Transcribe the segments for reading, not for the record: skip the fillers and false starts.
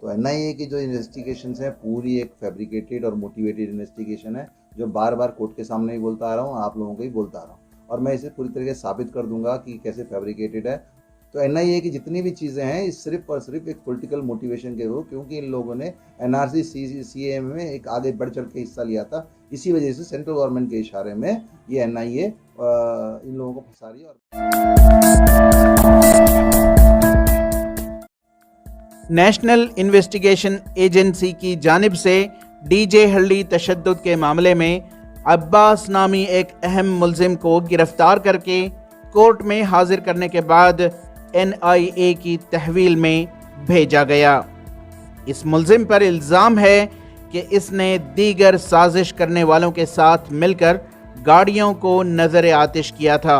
तो एनआईए की जो इन्वेस्टिगेशंस हैं पूरी एक फैब्रिकेटेड और मोटिवेटेड इन्वेस्टिगेशन है, जो बार बार कोर्ट के सामने ही बोलता आ रहा हूँ, आप लोगों को ही बोलता आ रहा हूँ, और मैं इसे पूरी तरीके से साबित कर दूंगा कि कैसे फैब्रिकेटेड है। तो एनआईए की जितनी भी चीज़ें हैं इस सिर्फ और सिर्फ एक पॉलिटिकल मोटिवेशन के थ्रू, क्योंकि इन लोगों ने एनआरसी सीएए में एक आगे बढ़ चढ़ के हिस्सा लिया था, इसी वजह से सेंट्रल गवर्नमेंट के इशारे में ये एनआईए इन लोगों को फंसा रही है। नेशनल इन्वेस्टिगेशन एजेंसी की जानिब से डीजे हल्ली तशद्दुद के मामले में अब्बास नामी एक अहम मुल्जिम को गिरफ्तार करके कोर्ट में हाजिर करने के बाद एनआईए की तहवील में भेजा गया। इस मुल्जिम पर इल्ज़ाम है कि इसने दीगर साजिश करने वालों के साथ मिलकर गाड़ियों को नज़र आतिश किया था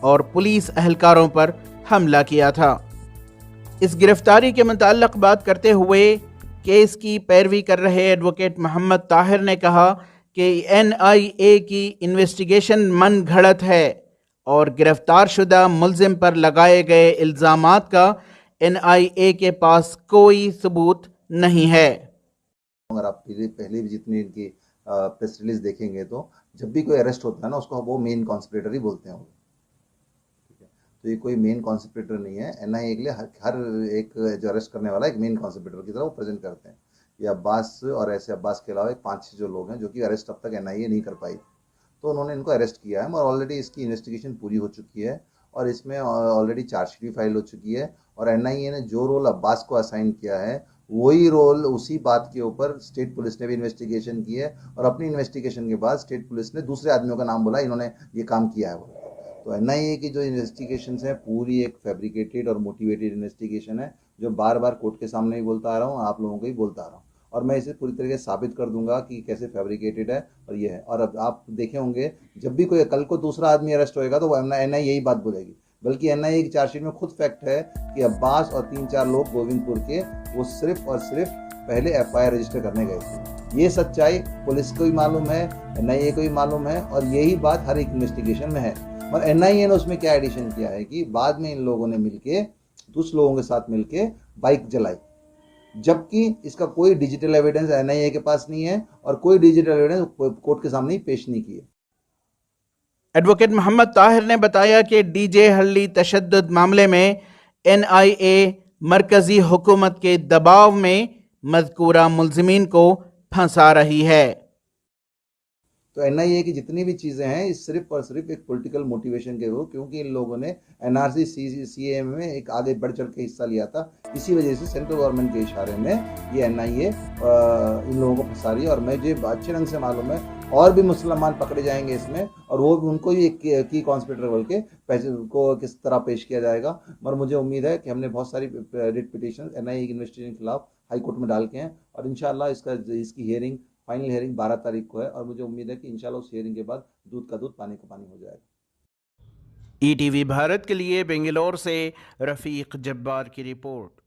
और पुलिस अहलकारों पर हमला किया था। इस गिरफ्तारी के मुताल्लिक़ बात करते हुए केस की पैरवी कर रहे एडवोकेट मोहम्मद ताहिर ने कहा कि एनआईए की इन्वेस्टिगेशन मन घड़त है और गिरफ्तार शुदा मुल्जिम पर लगाए गए इल्ज़ामात का एनआईए के पास कोई सबूत नहीं है। अगर आप पहले भी जितनी इनकी प्रेस रिलीज देखेंगे तो जब भी कोई अरेस्ट होता है ना, उसको वो मेन कॉन्स्पिरेटर ही बोलते हैं। ठीक है, तो ये कोई मेन कॉन्स्पिरेटर नहीं है। एनआईए के लिए हर एक जो अरेस्ट करने वाला एक मेन कॉन्स्पिरेटर की तरह वो प्रेजेंट करते हैं। ये अब्बास और ऐसे अब्बास के अलावा 5-6 जो लोग हैं जो कि अरेस्ट अब तक एनआईए नहीं कर पाई, तो उन्होंने इनको अरेस्ट किया है और ऑलरेडी इसकी इन्वेस्टिगेशन पूरी हो चुकी है और इसमें ऑलरेडी चार्जशीट भी फाइल हो चुकी है। और एनआईए ने जो रोल अब्बास को असाइन किया है वही रोल उसी बात के ऊपर स्टेट पुलिस ने भी इन्वेस्टिगेशन की है, और अपनी इन्वेस्टिगेशन के बाद स्टेट पुलिस ने दूसरे आदमियों का नाम बोला इन्होंने ये काम किया है वो। तो एनआईए की जो इन्वेस्टिगेशंस हैं पूरी एक फैब्रिकेटेड और मोटिवेटेड इन्वेस्टिगेशन है, जो बार बार कोर्ट के सामने ही बोलता आ रहा हूँ, आप लोगों को ही बोलता आ रहा हूँ, और मैं इसे पूरी तरीके से साबित कर दूंगा कि कैसे फैब्रिकेटेड है और ये है। और अब आप देखे होंगे जब भी कोई कल को दूसरा आदमी अरेस्ट होएगा तो एनआईए यही बात बोलेगी, बल्कि एनआईए की चार्जशीट में खुद फैक्ट है कि अब्बास और 3-4 लोग गोविंदपुर के वो सिर्फ और सिर्फ पहले एफआईआर रजिस्टर करने गए थे। ये सच्चाई पुलिस को ही मालूम है, एनआईए को ही मालूम है, और यही बात हर एक इन्वेस्टिगेशन में है। और एनआईए ने उसमें क्या एडिशन किया है कि बाद में इन लोगों ने मिलके कुछ लोगों के साथ मिलके बाइक जलाई, जबकि इसका कोई डिजिटल एविडेंस एनआईए के पास नहीं है और कोई डिजिटल एविडेंस कोर्ट के सामने पेश नहीं किए। एडवोकेट मोहम्मद ताहिर ने बताया कि डीजे हल्ली तशद्दुद मामले में एनआईए मरकजी हुकूमत के दबाव में मज़कूरा मुल्ज़िमीन को फंसा रही है। तो एनआईए की जितनी भी चीज़ें हैं इस सिर्फ और सिर्फ एक पॉलिटिकल मोटिवेशन के थ्रू, क्योंकि इन लोगों ने एनआरसी सीएए में एक आगे बढ़ चढ़ के हिस्सा लिया था, इसी वजह से सेंट्रल गवर्नमेंट के इशारे में ये एनआईए इन लोगों को फंसा रही है। और मुझे अच्छे ढंग से मालूम है और भी मुसलमान पकड़े जाएंगे इसमें, और वो उनको भी एक की कॉन्स्पिरेटर बोल के पैसे को किस तरह पेश किया जाएगा। और मुझे उम्मीद है कि हमने बहुत सारी रिट पिटीशन एनआईए की इन्वेस्टिगेशन के खिलाफ हाई कोर्ट में डाल के हैं, और इंशाल्लाह इसकी हियरिंग फाइनल हियरिंग 12 तारीख को है, और मुझे उम्मीद है कि इंशाल्लाह उस हियरिंग के बाद दूध का दूध पानी का पानी हो जाएगा। ईटीवी भारत के लिए बेंगलोर से रफ़ीक जब्बार की रिपोर्ट।